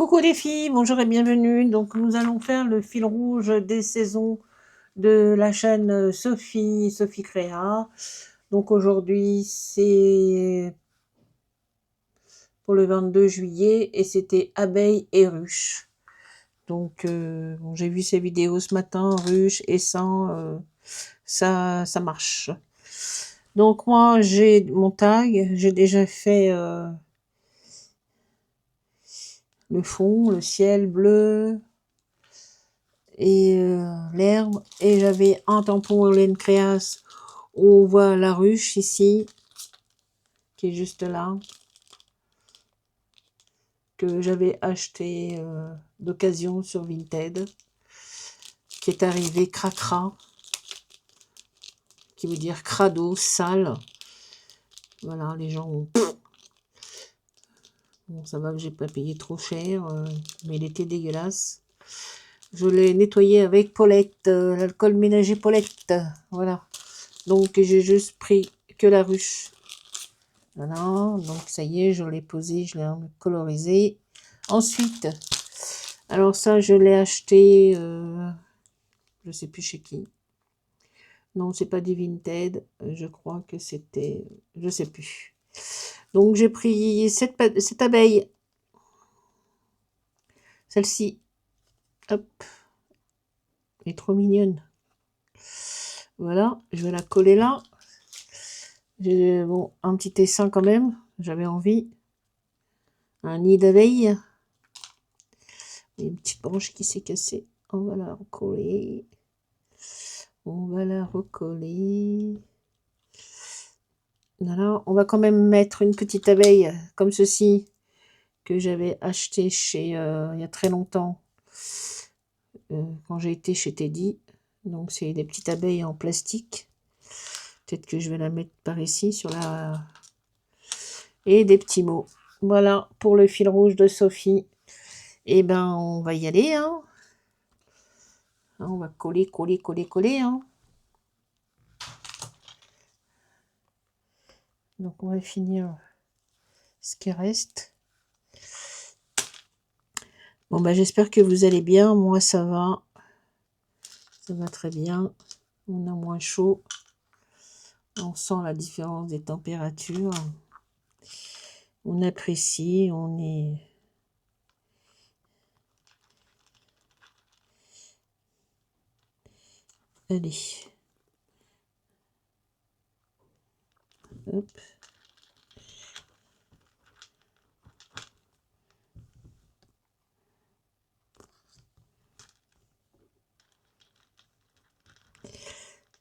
Coucou les filles, bonjour et bienvenue. Donc nous allons faire le fil rouge des saisons de la chaîne Sophie Créa. Donc aujourd'hui c'est pour le 22 juillet et c'était abeilles et ruches. Donc bon, j'ai vu ces vidéos ce matin, ruches et ça marche. Donc moi j'ai mon tag, j'ai déjà fait le fond, le ciel bleu, et l'herbe, et j'avais un tampon Hélène Créas où on voit la ruche ici qui est juste là, que j'avais acheté d'occasion sur Vinted, qui est arrivé cracra, qui veut dire crado, sale. Voilà, les gens ont... Bon, ça va que j'ai pas payé trop cher, mais il était dégueulasse. Je l'ai nettoyé avec Paulette, l'alcool ménager Paulette, voilà. Donc j'ai juste pris que la ruche. Voilà, donc ça y est, je l'ai posé, je l'ai colorisé. Ensuite, alors ça, je l'ai acheté, je sais plus chez qui. Non, c'est pas du Vinted, je crois que c'était, je sais plus. Donc j'ai pris cette abeille, celle-ci, hop, elle est trop mignonne. Voilà, je vais la coller là. J'ai bon, un petit essaim quand même, j'avais envie. Un nid d'abeille. Une petite branche qui s'est cassée. On va la recoller. On va la recoller. Voilà, on va quand même mettre une petite abeille comme ceci que j'avais acheté chez il y a très longtemps quand j'ai été chez Teddy. Donc c'est des petites abeilles en plastique. Peut-être que je vais la mettre par ici sur la... Et des petits mots. Voilà pour le fil rouge de Sophie. Et ben on va y aller, hein. On va coller, coller, coller, coller, hein. Donc on va finir ce qui reste. Bon bah j'espère que vous allez bien. Moi ça va. Ça va très bien. On a moins chaud. On sent la différence des températures. On apprécie, on est... Allez. Hop.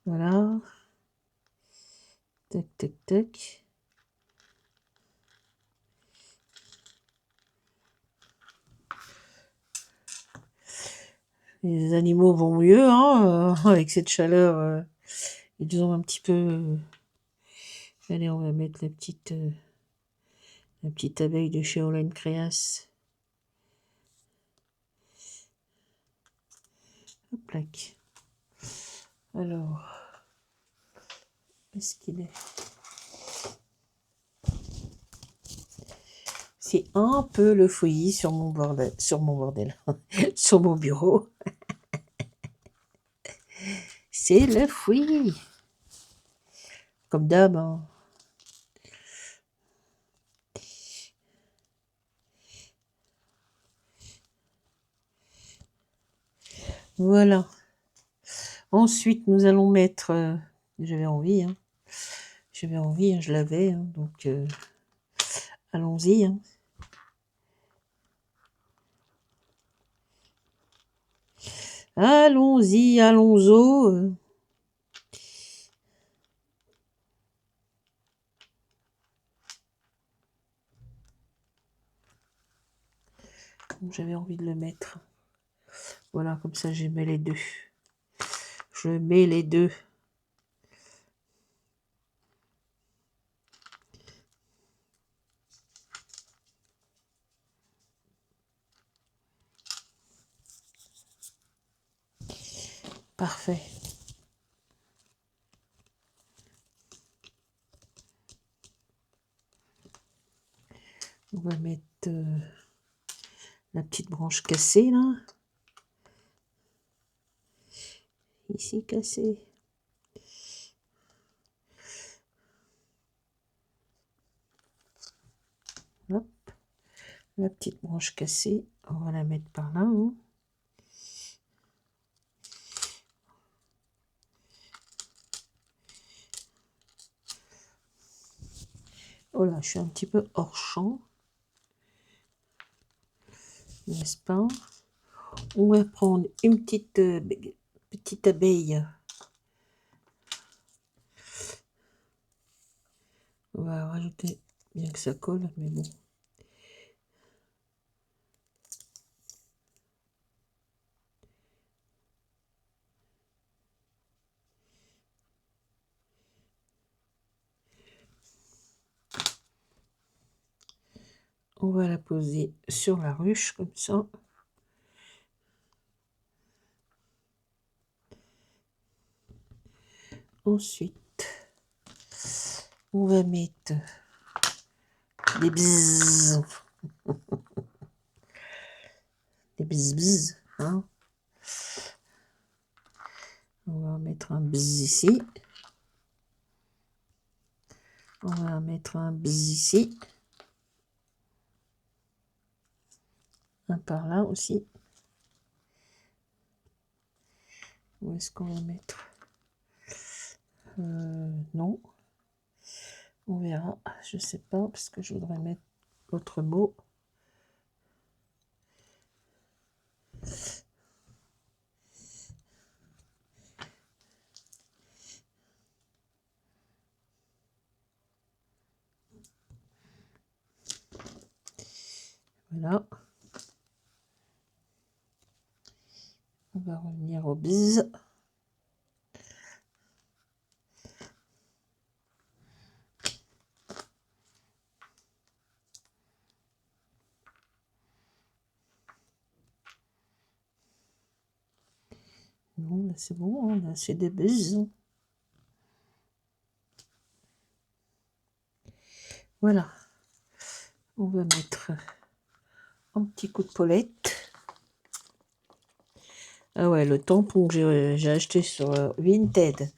Voilà. Tac, tac, tac. Les animaux vont mieux, hein, avec cette chaleur. Ils ont un petit peu... Allez, on va mettre la petite abeille de chez Hélène Créas. Hop, lac. Alors, où est-ce qu'il est? C'est un peu le fouillis sur mon bordel, sur mon bureau. C'est le fouillis. Comme d'hab, hein. Voilà. Ensuite, nous allons mettre... j'avais envie, hein. J'avais envie, hein, je l'avais, hein, donc allons-y, hein. Allons-y, allons-y. J'avais envie de le mettre. Voilà, comme ça, je mets les deux. Je mets les deux. Parfait. On va mettre la petite branche cassée là. Ici cassée. Hop. La petite branche cassée, on va la mettre par là. Hein. Oh là, je suis un petit peu hors champ. N'est-ce pas? On va prendre une petite abeille. On va rajouter, bien que ça colle, mais bon. On va la poser sur la ruche, comme ça. Ensuite, on va mettre des bzzz. Des bzzz, hein. On va mettre un bzz ici. On va mettre un bzz ici. Un par là aussi. Où est-ce qu'on va mettre? Non. On verra. Je sais pas, parce que je voudrais mettre l'autre mot. Voilà. On va revenir au bzz. Non, là c'est bon, là c'est des bzz. Voilà. On va mettre un petit coup de paulette. Ah ouais, le tampon que j'ai acheté sur Vinted,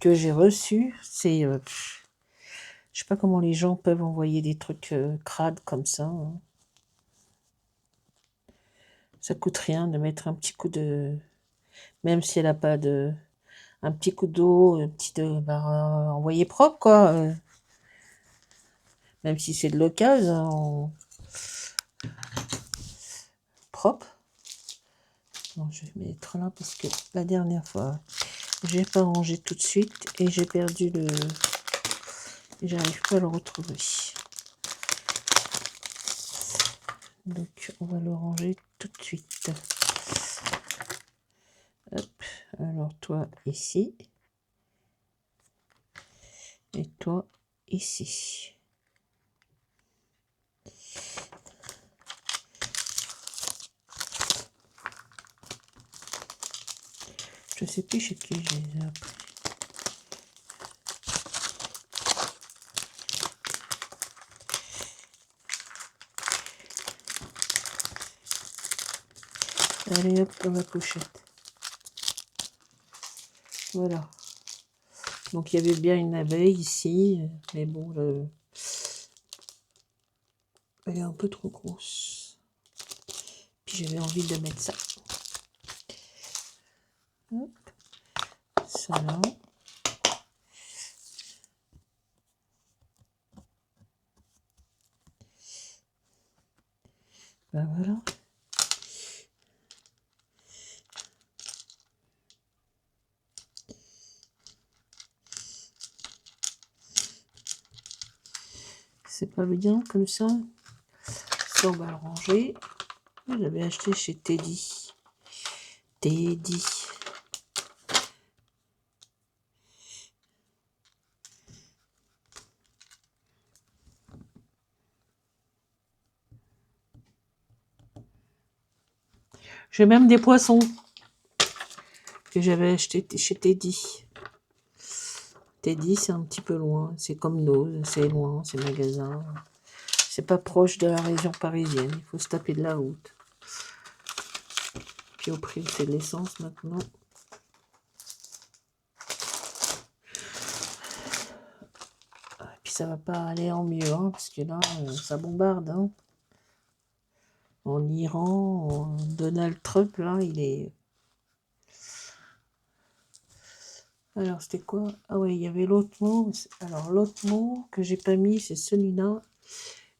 que j'ai reçu, c'est... je sais pas comment les gens peuvent envoyer des trucs crades comme ça. Hein. Ça coûte rien de mettre un petit coup de... Même si elle n'a pas de... Un petit coup d'eau, un petit de... Bah, envoyer propre, quoi. Même si c'est de l'occasion, propre. Bon, je vais mettre là parce que la dernière fois, j'ai pas rangé tout de suite et j'ai perdu le... J'arrive pas à le retrouver. Donc, on va le ranger tout de suite. Hop. Alors, toi, ici. Et toi, ici. Je sais plus chez qui je les ai appris. Allez, hop, dans la pochette. Voilà. Donc, il y avait bien une abeille ici. Mais bon, elle est un peu trop grosse. Puis, j'avais envie de mettre ça. Hop. Ça là. Ben voilà. C'est pas bien comme ça. Ça, on va le ranger. Je l'avais acheté chez Teddy. Teddy. J'ai même des poissons que j'avais acheté chez Teddy. Teddy, c'est un petit peu loin. C'est comme nous, c'est loin, c'est magasin. C'est pas proche de la région parisienne. Il faut se taper de la route. Puis au prix où c'est de l'essence maintenant. Et puis ça va pas aller en mieux, hein, parce que là, ça bombarde. Hein. En Iran, Donald Trump, là, il est... Alors, c'était quoi? Ah ouais, il y avait l'autre mot. Alors, l'autre mot que j'ai pas mis, c'est celui-là.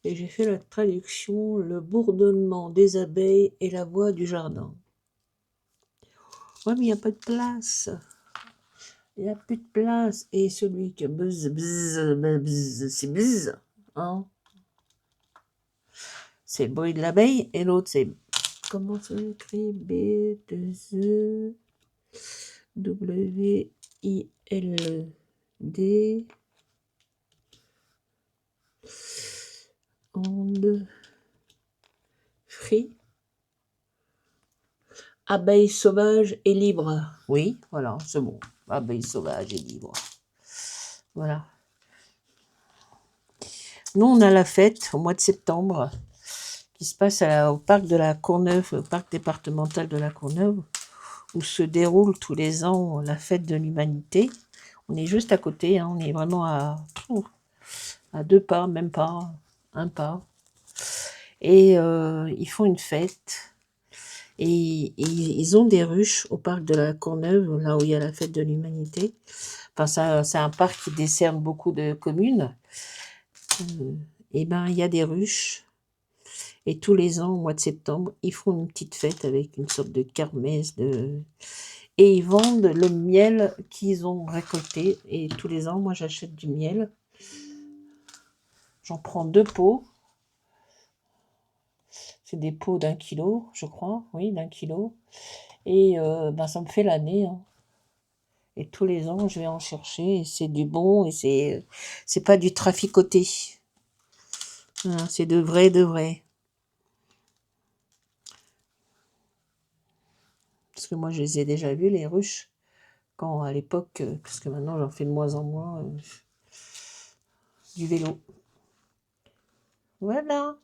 Et j'ai fait la traduction, le bourdonnement des abeilles et la voix du jardin. Ouais, mais il n'y a pas de place. Il n'y a plus de place. Et celui qui buzz, buzz, buzz, c'est buzz. Hein? C'est le bruit de l'abeille. Et l'autre, c'est... Comment ça s'écrit? B, 2, E, W, I, L, D. Onde. Free. Abeille sauvage et libre. Oui, voilà, c'est bon. Abeille sauvage et libre. Voilà. Nous, on a la fête au mois de septembre qui se passe au parc de la Courneuve, au parc départemental de la Courneuve, où se déroule tous les ans la fête de l'humanité. On est juste à côté, hein, on est vraiment à 2 pas, même pas, 1 pas. Et ils font une fête. Et ils ont des ruches au parc de la Courneuve, là où il y a la fête de l'humanité. Enfin, c'est un parc qui dessert beaucoup de communes. Et ben, il y a des ruches. Et tous les ans, au mois de septembre, ils font une petite fête avec une sorte de kermesse. Et ils vendent le miel qu'ils ont récolté. Et tous les ans, moi, j'achète du miel. J'en prends 2 pots. C'est des pots d'1 kilo, je crois. Oui, d'1 kilo. Et ben, ça me fait l'année. Hein. Et tous les ans, je vais en chercher. Et c'est du bon. Et c'est pas du traficoté. Voilà, c'est de vrai, de vrai. Parce que moi, je les ai déjà vus, les ruches. Quand, à l'époque, parce que maintenant, j'en fais de moins en moins, du vélo. Voilà.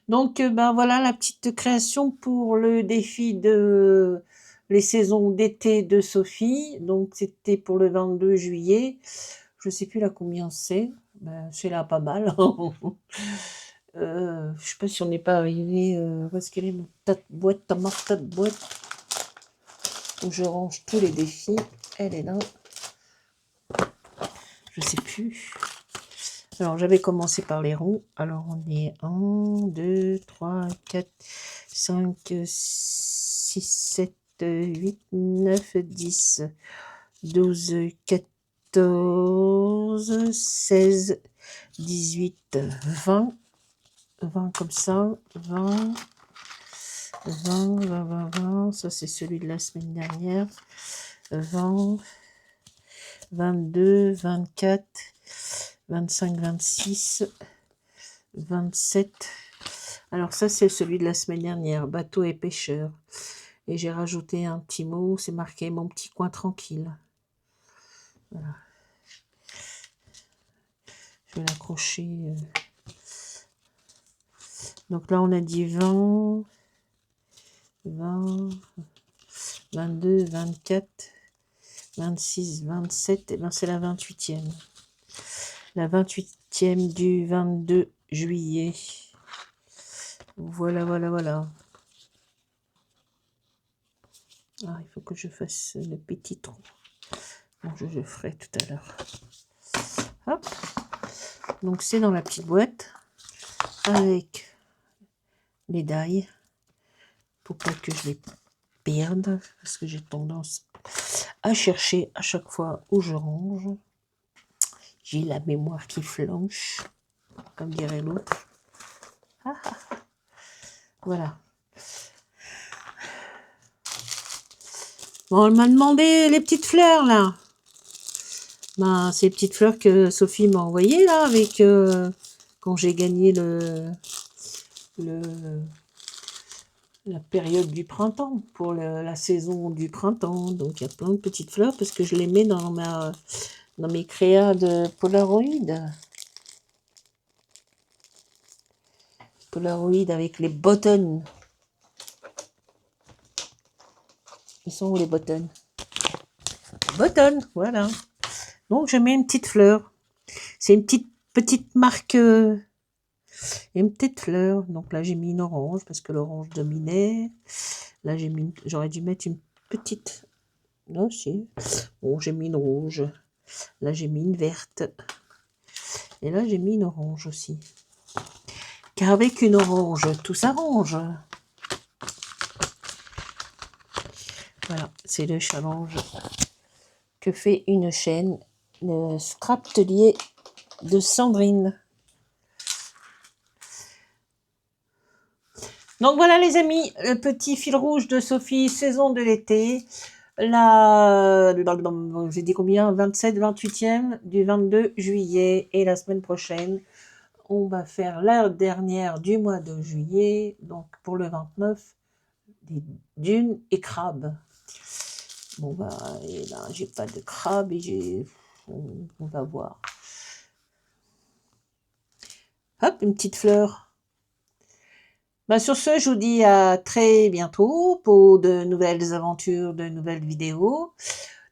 Donc, ben voilà la petite création pour le défi de les saisons d'été de Sophie. Donc, c'était pour le 22 juillet. Je sais plus là combien c'est. Ben, c'est là pas mal. Je sais pas si on n'est pas arrivé. Où est-ce qu'elle est ma boîte, ta boîte où je range tous les défis. Elle est là. Je sais plus. Alors, j'avais commencé par les ronds. Alors, on est 1, 2, 3, 4, 5, 6, 7, 8, 9, 10, 12, 14, 16, 18, 20. 20 comme ça. 20, 20, 20, 20, 20. Ça, c'est celui de la semaine dernière. 20, 22, 24. 25, 26, 27. Alors ça, c'est celui de la semaine dernière, bateau et pêcheur. Et j'ai rajouté un petit mot, c'est marqué mon petit coin tranquille. Voilà. Je vais l'accrocher. Donc là, on a dit 20, 20, 22, 24, 26, 27. Et bien, c'est la 28e. La 28e du 22 juillet. Voilà, voilà, voilà. Ah, il faut que je fasse le petit trou. Bon, je le ferai tout à l'heure. Hop. Donc, c'est dans la petite boîte avec les die pour pas que je les perde parce que j'ai tendance à chercher à chaque fois où je range. J'ai la mémoire qui flanche, comme dirait l'autre. Voilà. Bon, elle m'a demandé les petites fleurs, là. Ben, ces petites fleurs que Sophie m'a envoyées, là, avec... quand j'ai gagné la période du printemps, pour la saison du printemps. Donc, il y a plein de petites fleurs, parce que je les mets dans mes créas de Polaroid. Polaroid avec les buttons. Ils sont où les buttons? Button, voilà. Donc je mets une petite fleur. C'est une petite marque, une petite fleur. Donc là j'ai mis une orange parce que l'orange dominait. Là j'aurais dû mettre une petite. Non, si. Bon, j'ai mis une rouge. Là j'ai mis une verte. Et là j'ai mis une orange aussi. Car avec une orange, tout s'arrange. Voilà, c'est le challenge que fait une chaîne, le Scraptelier de Sandrine. Donc voilà les amis, le petit fil rouge de Sophie, saison de l'été. Là, j'ai dit combien? 27, 28e du 22 juillet. Et la semaine prochaine, on va faire la dernière du mois de juillet. Donc pour le 29, des dunes et crabes. Bon bah, et là, j'ai pas de crabe et on va voir. Hop, une petite fleur. Bah, sur ce, je vous dis à très bientôt pour de nouvelles aventures, de nouvelles vidéos.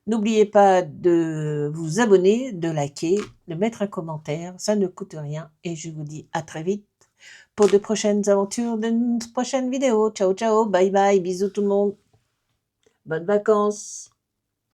N'oubliez pas de vous abonner, de liker, de mettre un commentaire, ça ne coûte rien. Et je vous dis à très vite pour de prochaines aventures, de prochaines vidéos. Ciao, ciao, bye bye, bisous tout le monde. Bonnes vacances.